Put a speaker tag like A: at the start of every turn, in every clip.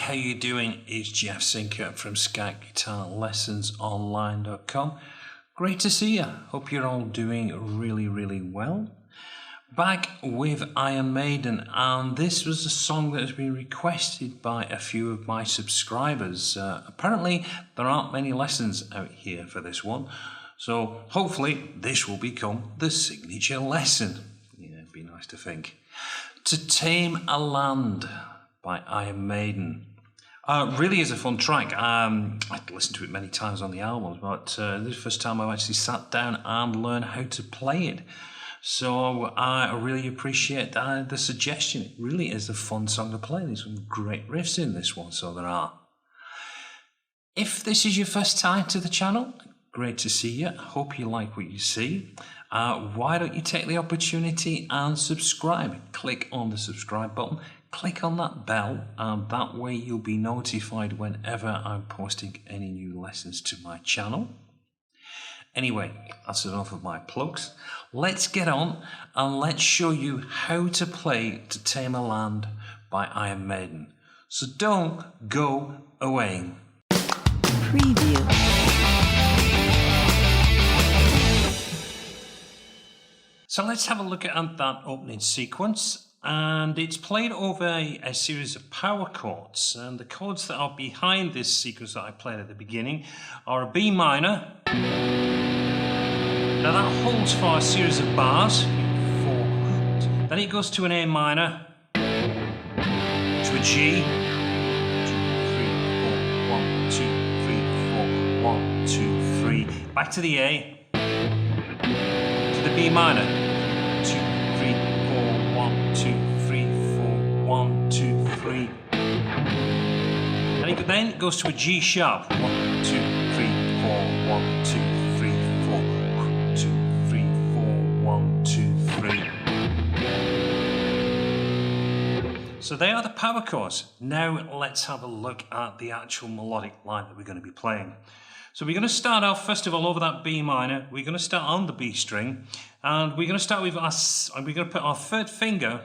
A: how you doing? It's Jeff Sinker from SkyGuitarLessonsOnline.com. Great to see you. Hope you're all doing really well. Back with Iron Maiden, and this was a song that has been requested by a few of my subscribers. Apparently there aren't many lessons out here for this one, so hopefully this will become the signature lesson. Yeah, it'd be nice to think. To Tame A Land by Iron Maiden. Really is a fun track. I've listened to it many times on the albums, but this is the first time I've actually sat down and learned how to play it. So I really appreciate the suggestion. It really is a fun song to play. There's some great riffs in this one, so there are. If this is your first time to the channel, great to see you. Hope you like what you see. Why don't you take the opportunity and subscribe? Click on the subscribe button. Click on that bell, and that way you'll be notified whenever I'm posting any new lessons to my channel. Anyway, that's enough of my plugs. Let's get on and let's show you how to play To Tame A Land by Iron Maiden. So don't go away.
B: Preview.
A: So let's have a look at that opening sequence, and it's played over a series of power chords, and the chords that are behind this sequence that I played at the beginning are a B minor. Now that holds for a series of bars, 4, then it goes to an A minor, to a G, 2, 3, 4, 1, 2, 3, 4, 1, 2, 3, back to the A, to the B minor, 2, 3, 4, 1, 2, 3, 4, 1, 2, 3, and it then goes to a G sharp, 1, 2, 3, 4, 1, 2, 3, 4, 2, 3, 4, 1, 2, 3. So they are the power chords. Now let's have a look at the actual melodic line that we're going to be playing. So we're going to start off first of all over that B minor. We're going to start on the B string, and we're going to start with we're going to put our third finger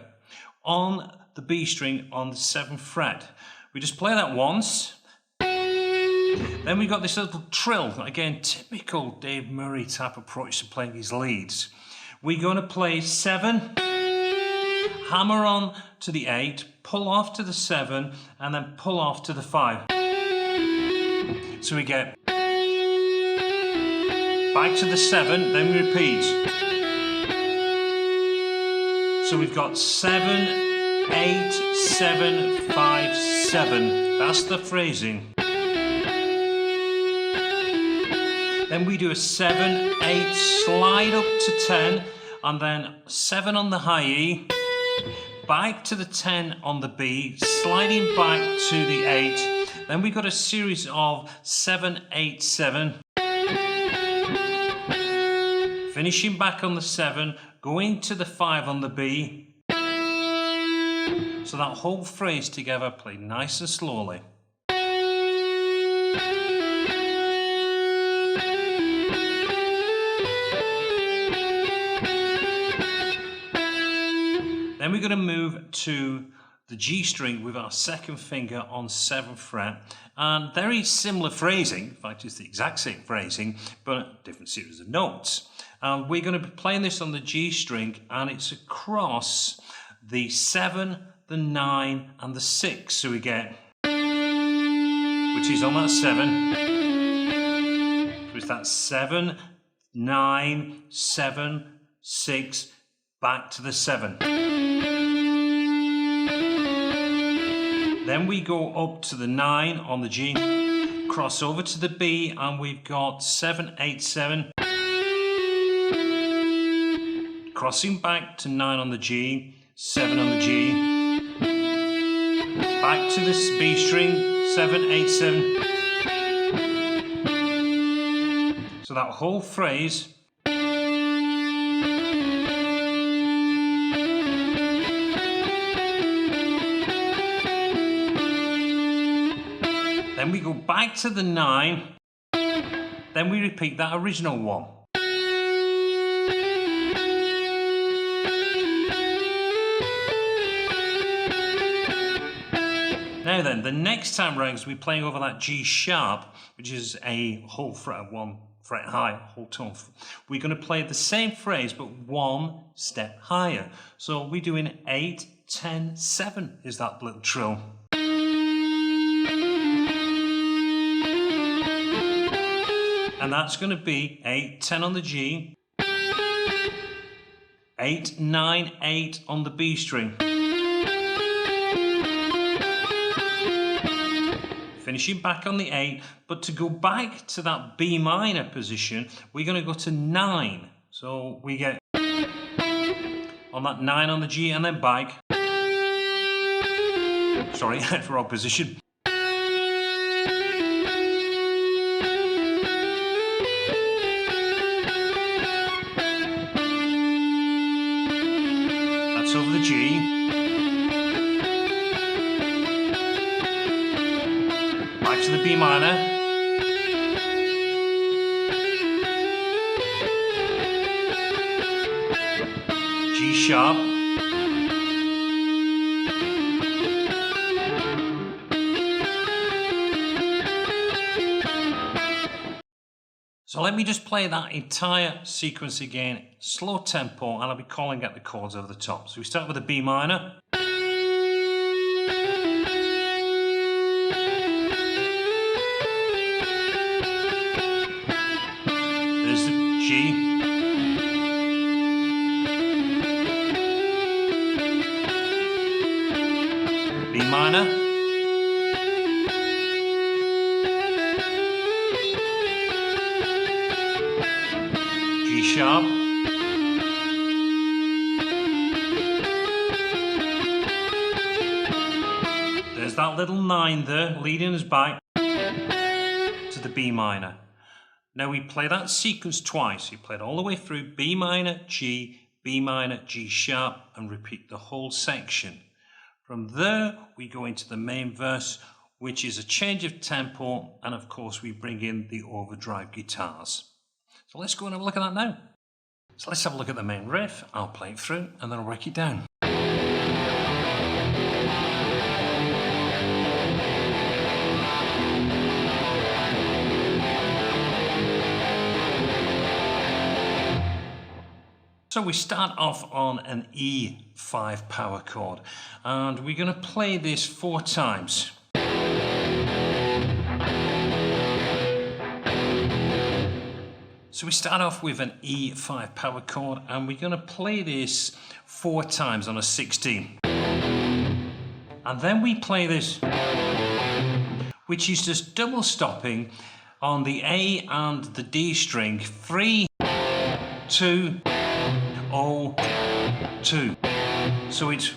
A: on the B string on the 7th fret. We just play that once. Then we've got this little trill, again, typical Dave Murray type approach to playing his leads. We're going to play 7, hammer on to the 8, pull off to the 7, and then pull off to the 5. So we get back to the 7, then we repeat. So we've got 7, 8, 7, 5, 7. That's the phrasing. Then we do a 7, 8, slide up to 10, and then 7 on the high E, back to the 10 on the B, sliding back to the 8. Then we've got a series of 7, 8, 7, finishing back on the 7, going to the 5 on the B. So that whole phrase together played nice and slowly. Then we're going to move to the G string with our second finger on 7th fret, and very similar phrasing. In fact, it's the exact same phrasing, but different series of notes. And we're going to be playing this on the G string, and it's across the 7, the 9, and the 6. So we get, which is on that 7, with that 7, 9, 7, 6, back to the 7. Then we go up to the 9 on the G, cross over to the B, and we've got 7, 8, 7. Crossing back to 9 on the G, 7 on the G. Back to this B string, 7, 8, 7. So that whole phrase. Then we go back to the 9, then we repeat that original one. Now then, the next time round, we're playing over that G sharp, which is a whole fret, 1 fret high, whole tone. We're going to play the same phrase, but 1 step higher. So we're doing 8, 10, 7 is that little trill. And that's going to be 8, 10 on the G, 8, 9, 8 on the B string. Finishing back on the 8, but to go back to that B minor position, we're going to go to 9. So we get on that 9 on the G and then back. Sorry, wrong position. That's over the G. Back to the B minor. G sharp. So let me just play that entire sequence again, slow tempo, and I'll be calling out the chords over the top. So we start with the B minor. There's the G. B minor. G sharp. There's that little 9 there, leading us back to the B minor. Now we play that sequence twice. We play it all the way through B minor, G sharp, and repeat the whole section. From there, we go into the main verse, which is a change of tempo, and of course we bring in the overdrive guitars. So let's go and have a look at that now. So let's have a look at the main riff. I'll play it through and then I'll break it down. So we start off on an E5 power chord, and we're going to play this 4 times. So we start off with an E5 power chord, and we're going to play this 4 times on a 16. And then we play this, which is just double stopping on the A and the D string, 3, 2, 0, 2. So it's,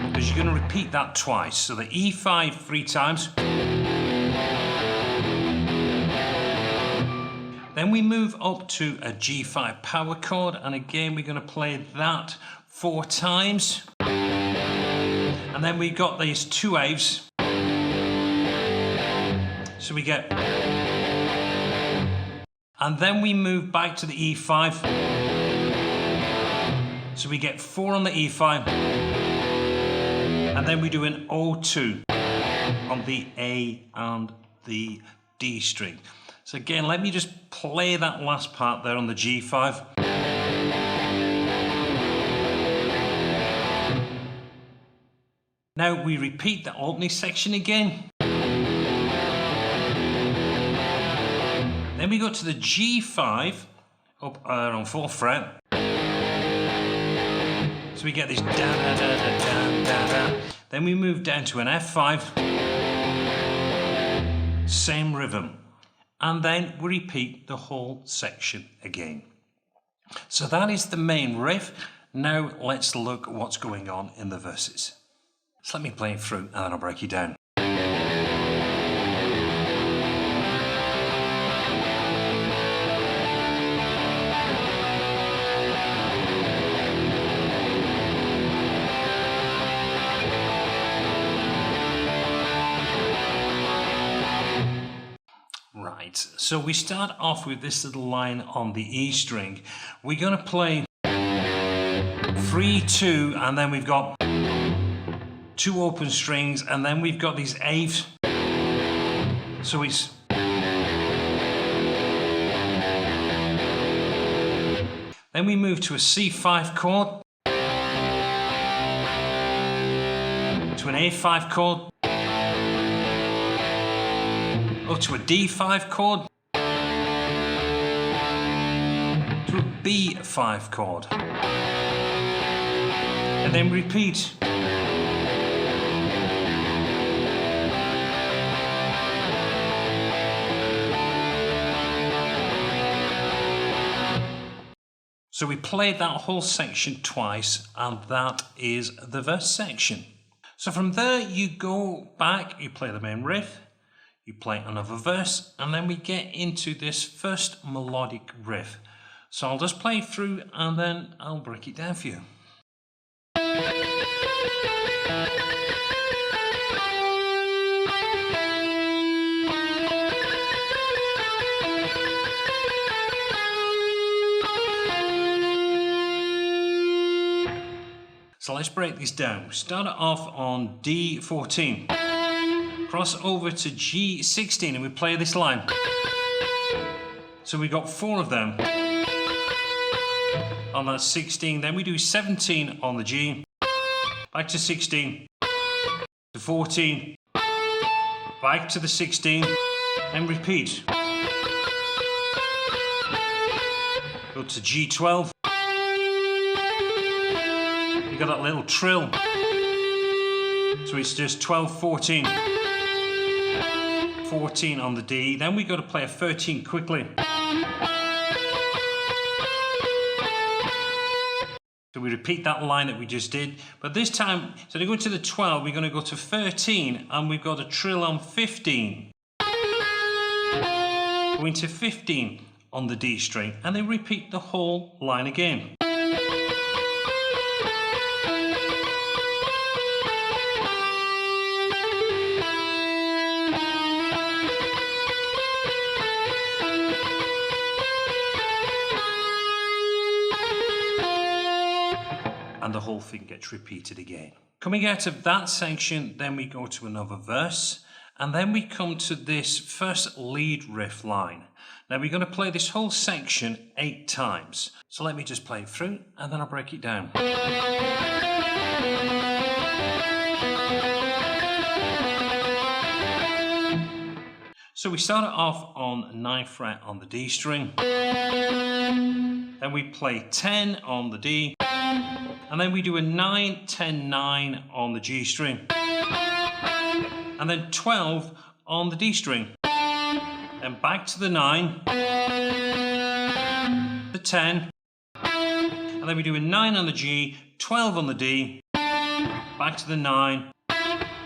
A: because you're going to repeat that twice. So the E5 3 times. Then we move up to a G5 power chord, and again we're going to play that 4 times. And then we got these 2 A's. So we get, and then we move back to the E5. So we get 4 on the E5. And then we do an O2 on the A and the D string. So again, let me just play that last part there on the G5. Now we repeat the opening section again. Then we go to the G5 up on 4th fret. So we get this da da da da da da da. Then we move down to an F5. Same rhythm. And then we repeat the whole section again. So that is the main riff. Now let's look at what's going on in the verses. So let me play it through and then I'll break it down. Right, so we start off with this little line on the E string. We're going to play 3 3-2, and then we've got 2 open strings, and then we've got these eighths. So it's then we move to a C5 chord, to an A5 chord, or to a D5 chord, to a B5 chord, and then repeat. So we played that whole section twice, and that is the verse section. So from there you go back, you play the main riff, you play another verse, and then we get into this first melodic riff. So I'll just play through and then I'll break it down for you. So let's break this down. We start it off on D14, cross over to G16, and we play this line. So we got 4 of them on that 16. Then we do 17 on the G, back to 16, to 14, back to the 16, and repeat. Go to G12. Got that little trill, so it's just 12, 14, 14 on the D. Then we got to play a 13 quickly, so we repeat that line that we just did, but this time, so to go to the 12, we're going to go to 13, and we've got a trill on 15, going to 15 on the D string, and then repeat the whole line again. And the whole thing gets repeated again. Coming out of that section, then we go to another verse, and then we come to this first lead riff line. Now we're going to play this whole section 8 times. So let me just play it through, and then I'll break it down. So we start it off on 9th fret on the D string, then we play 10 on the D, and then we do a 9, 10, 9 on the G string, and then 12 on the D string, then back to the 9, the 10, and then we do a 9 on the G, 12 on the D, back to the 9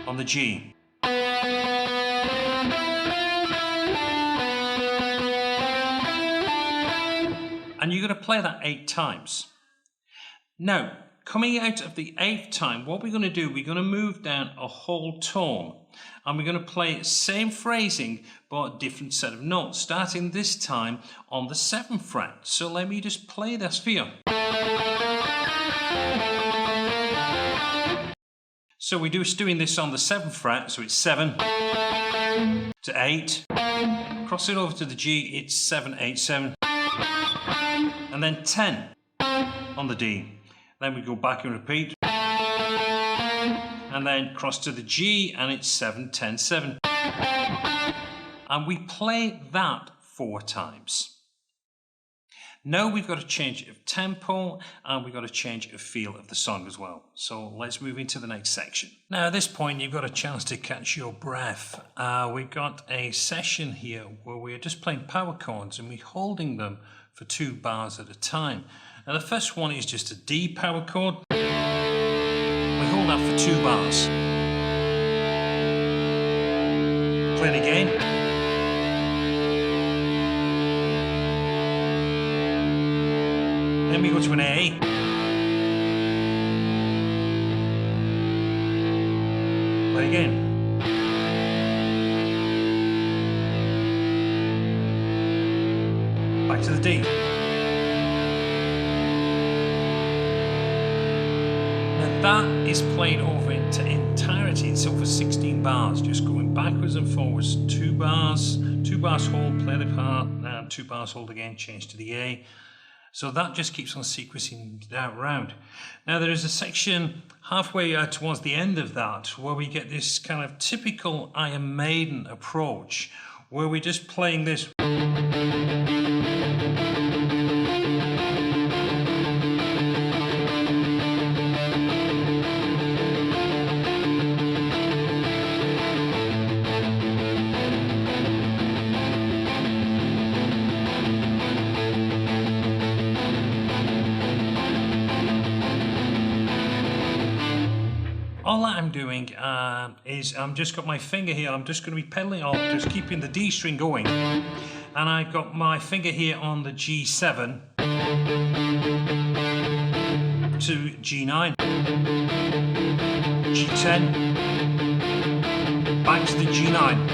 A: on the G. And you're going to play that 8 times. Now, coming out of the 8th time, what we're going to do, we're going to move down a whole tone. And we're going to play same phrasing, but different set of notes, starting this time on the 7th fret. So let me just play this for you. So we're just doing this on the 7th fret, so it's 7 to 8. Cross it over to the G, it's 7, 8, 7. And then 10 on the D. Then we go back and repeat. And then cross to the G, and it's 7, 10, 7. And we play that 4 times. Now we've got a change of tempo, and we've got a change of feel of the song as well. So let's move into the next section. Now at this point, you've got a chance to catch your breath. We've got a session here where we're just playing power chords, and we're holding them for 2 bars at a time. Now the first one is just a D power chord. We hold that for 2 bars. Play it again. Then we go to an A. Play again. Back to the D. that is played over into entirety. It's over 16 bars, just going backwards and forwards. 2 bars hold, play the part, and 2 bars hold again, change to the A. So that just keeps on sequencing that round. Now there is a section halfway towards the end of that where we get this kind of typical Iron Maiden approach, where we're just playing this. All I'm doing is I'm just got my finger here, I'm just going to be pedaling off, just keeping the D string going, and I've got my finger here on the G7 to G9, G10, back to the G9.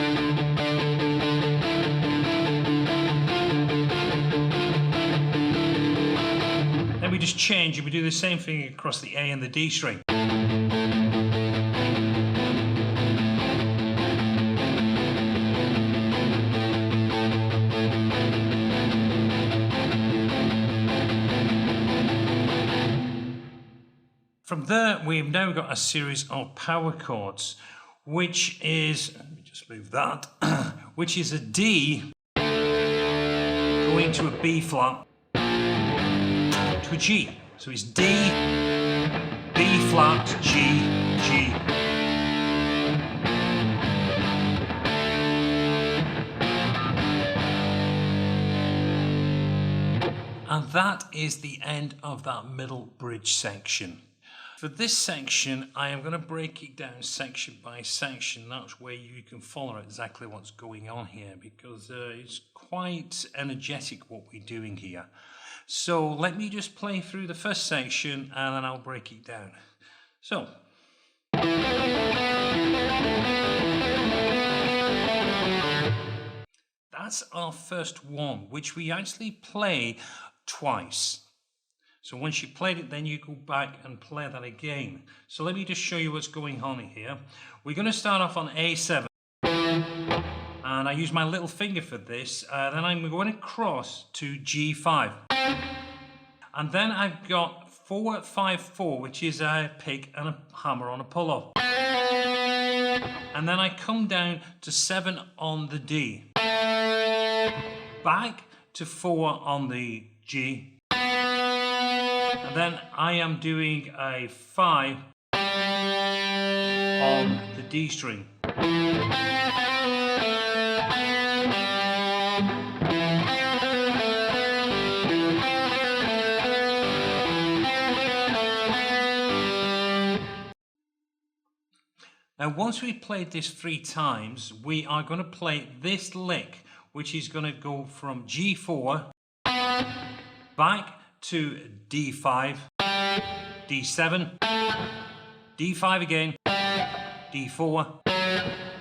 A: Then we just change and we do the same thing across the A and the D string. From there, we've now got a series of power chords, which is, let me just move that, which is a D going to a B flat to a G. So it's D, B flat, G, G. And that is the end of that middle bridge section. For this section, I am going to break it down section by section. That's where you can follow exactly what's going on here, because it's quite energetic what we're doing here. So let me just play through the first section and then I'll break it down. So. That's our first one, which we actually play twice. So once you've played it, then you go back and play that again. So let me just show you what's going on here. We're going to start off on A7. And I use my little finger for this. Then I'm going across to G5. And then I've got 4, 5, 4, which is a pick and a hammer on a pull-off. And then I come down to 7 on the D. Back to 4 on the G. And then I am doing a 5 on the D string. Now once we've played this 3 times, we are going to play this lick, which is going to go from G4 back to D5, D7, D5 again, D4,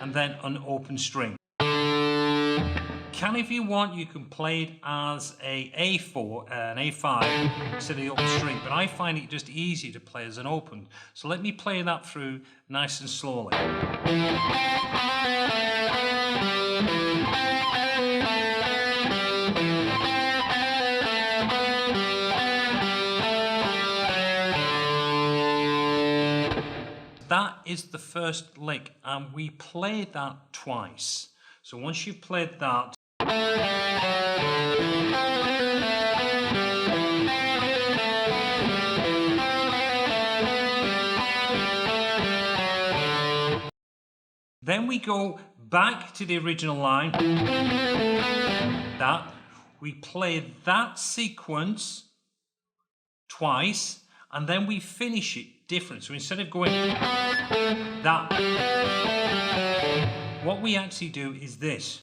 A: and then an open string. If you want, you can play it as a A4, an A5 instead of the open string, but I find it just easy to play as an open. So let me play that through nice and slowly. That is the first lick, and we played that twice. So once you've played that, then we go back to the original line. That we play that sequence twice, and then we finish it different. So instead of going that, what we actually do is this.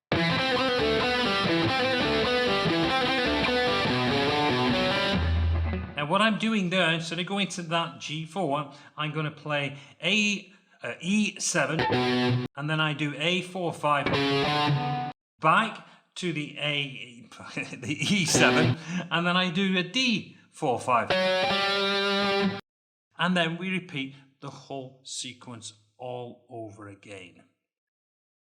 A: Now what I'm doing there, instead of going to that G4, I'm going to play E7, and then I do A4-5, back to the E7, and then I do a D4-5. and then we repeat the whole sequence all over again.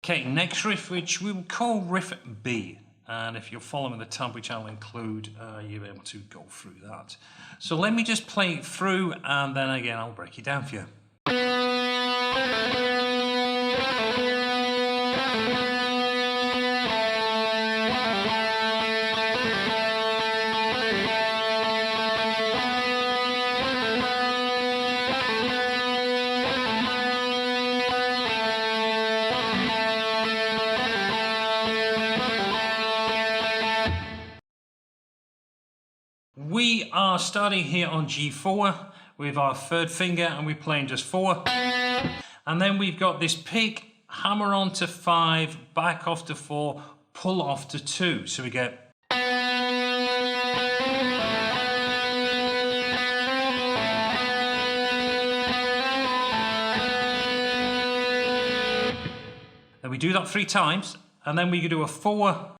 A: Okay, next riff, which we will call riff B, and if you're following the tab which I'll include, you'll be able to go through that. So let me just play it through, and then again I'll break it down for you. We are starting here on G4 with our third finger, and we're playing just 4. And then we've got this pick, hammer on to 5, back off to 4, pull off to 2. So we get. And we do that 3 times, and then we can do a 4,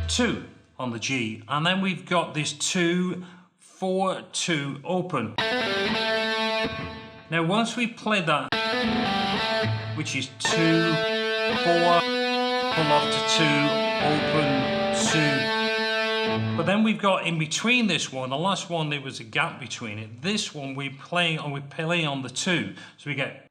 A: 2 on the G, and then we've got this 2, 4, 2 open. Now once we play that, which is 2, 4, pull off to 2, open, 2. But then we've got in between this one, the last one there was a gap between it. This one we play on the 2. So we get.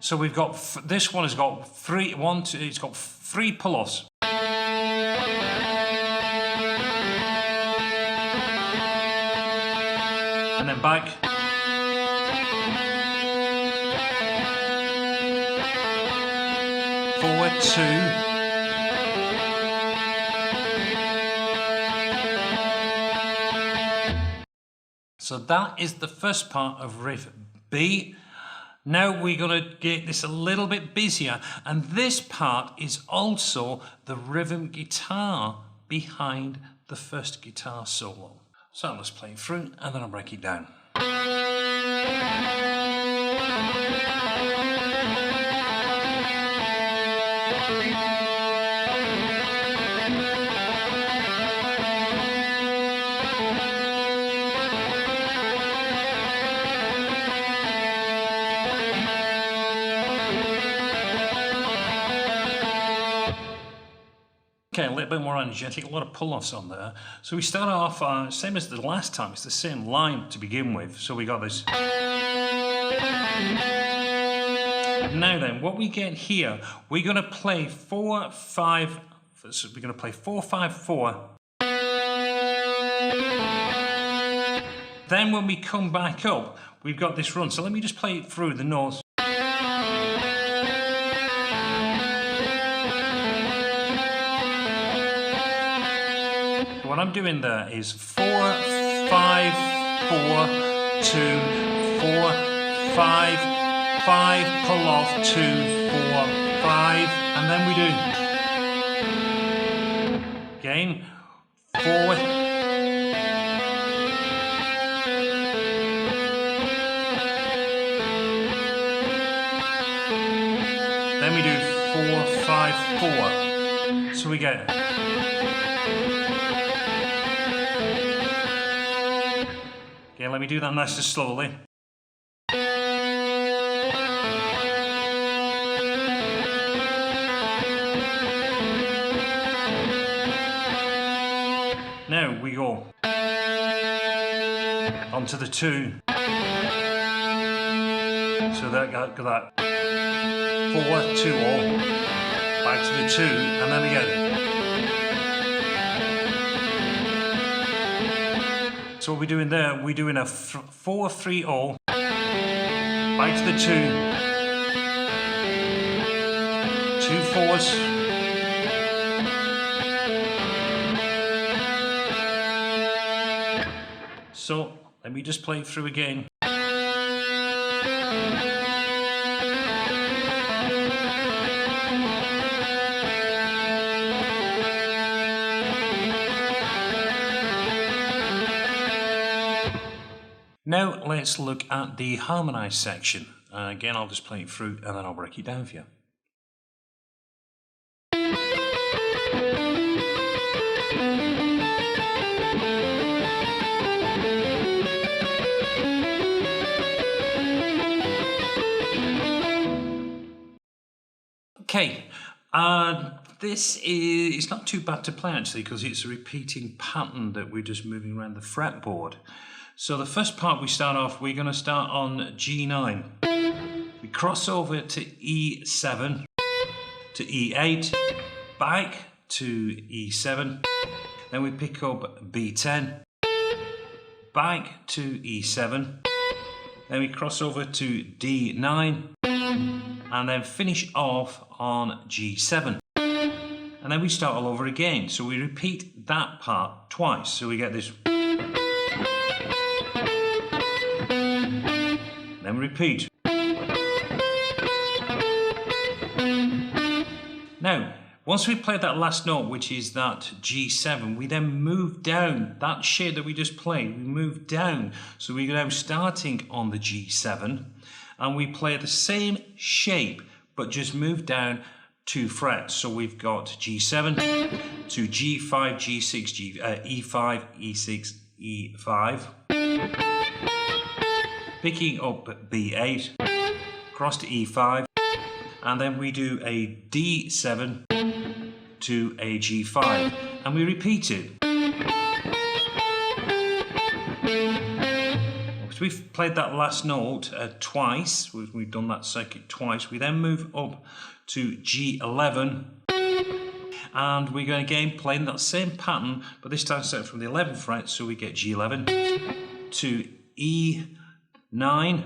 A: So we've got, this one has got 3, 1, 2, it's got 3 pull-offs. And then back. Forward, 2. So that is the first part of riff B. Now we're going to get this a little bit busier, and this part is also the rhythm guitar behind the first guitar solo. So let's play it through, and then I'll break it down. Okay, a little bit more energetic, a lot of pull-offs on there. So we start off, same as the last time, it's the same line to begin with. So we got this. Now then, what we get here, we're going to play 4, 5, so we're going to play 4, 5, 4. Then when we come back up, we've got this run. So let me just play it through the notes. What I'm doing there is 4, 5, 4, 2, 4, 5, 5, pull off, 2, 4, 5, and then we do again 4, then we do 4, 5, 4. So we get. Okay, let me do that nice and slowly. Now we go onto the 2. So that got that 4, 2, all back to the 2, and then again. So what we're doing there, we're doing a 4, 3, all back to the 2, 2 4s. So let me just play it through again. Now let's look at the harmonized section. Again, I'll just play it through and then I'll break it down for you. This is, it's not too bad to play actually, because it's a repeating pattern that we're just moving around the fretboard. So the first part we start off, we're going to start on G9. We cross over to E7, to E8, back to E7, then we pick up B10, back to E7, then we cross over to D9, and then finish off on G7. And then we start all over again. So we repeat that part twice. So we get this. Then we repeat. Now, once we play that last note, which is that G7, we then move down. That shape that we just played, we move down. So we're now starting on the G7, and we play the same shape, but just move down 2 frets. So we've got G7 to G5, G6, E5, E6, E5. Picking up B8, cross to E5, and then we do a D7 to a G5, and we repeat it. So we've played that last note twice, we've done that circuit twice. We then move up to G11, and we're going to again playing that same pattern, but this time starting from the 11th fret. So we get G11 to E9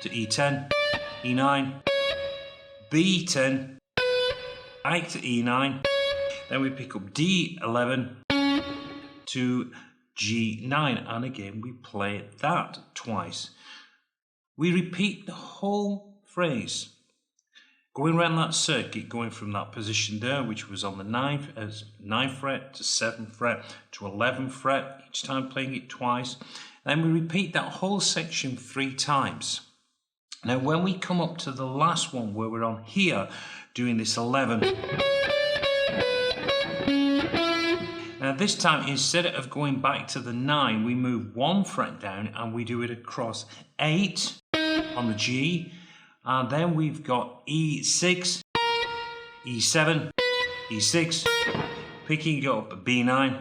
A: to E10, E9, B10, back to E9, then we pick up D11 to G9, and again we play that twice. We repeat the whole phrase, going around that circuit, going from that position there, which was on the 9th fret to 7th fret to 11th fret, each time playing it twice. Then we repeat that whole section 3 times. Now when we come up to the last one, where we're on here doing this 11, now this time, instead of going back to the 9, we move 1 fret down and we do it across 8 on the G, and then we've got E6, E7, E6, picking up B9,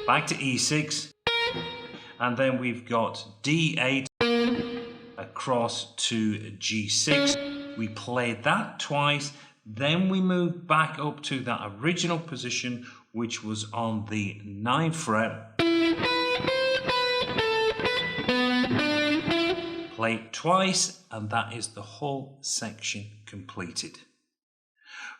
A: back to E6, and then we've got D8 across to G6. We play that twice, then we move back up to that original position, which was on the 9th fret. Play it twice, and that is the whole section completed.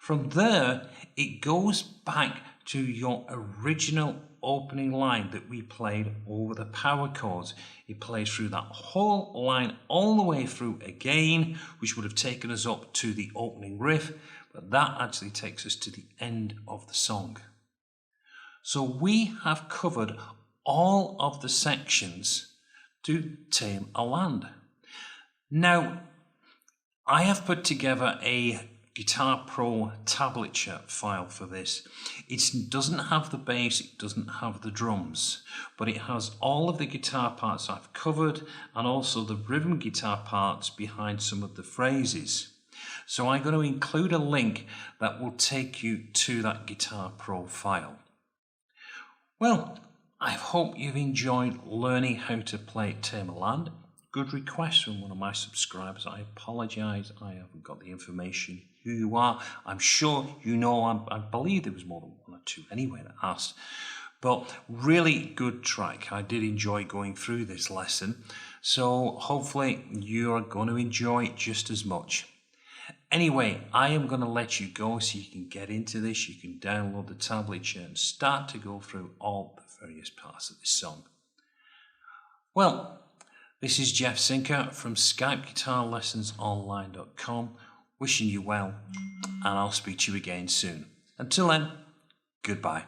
A: From there, it goes back to your original opening line that we played over the power chords. It plays through that whole line all the way through again, which would have taken us up to the opening riff, but that actually takes us to the end of the song. So we have covered all of the sections to Tame a Land. Now, I have put together a Guitar Pro tablature file for this. It doesn't have the bass, it doesn't have the drums, but it has all of the guitar parts I've covered and also the rhythm guitar parts behind some of the phrases. So I'm going to include a link that will take you to that Guitar Pro file. Well, I hope you've enjoyed learning how to play Tame a Land. Good request from one of my subscribers. I apologise, I haven't got the information who you are. I'm sure you know, I believe there was more than 1 or 2 anyway that asked. But really good track. I did enjoy going through this lesson. So hopefully you're going to enjoy it just as much. Anyway, I am going to let you go so you can get into this. You can download the tablature and start to go through all the various parts of this song. Well, this is Jeff Sinker from SkypeGuitarLessonsOnline.com, wishing you well, and I'll speak to you again soon. Until then, goodbye.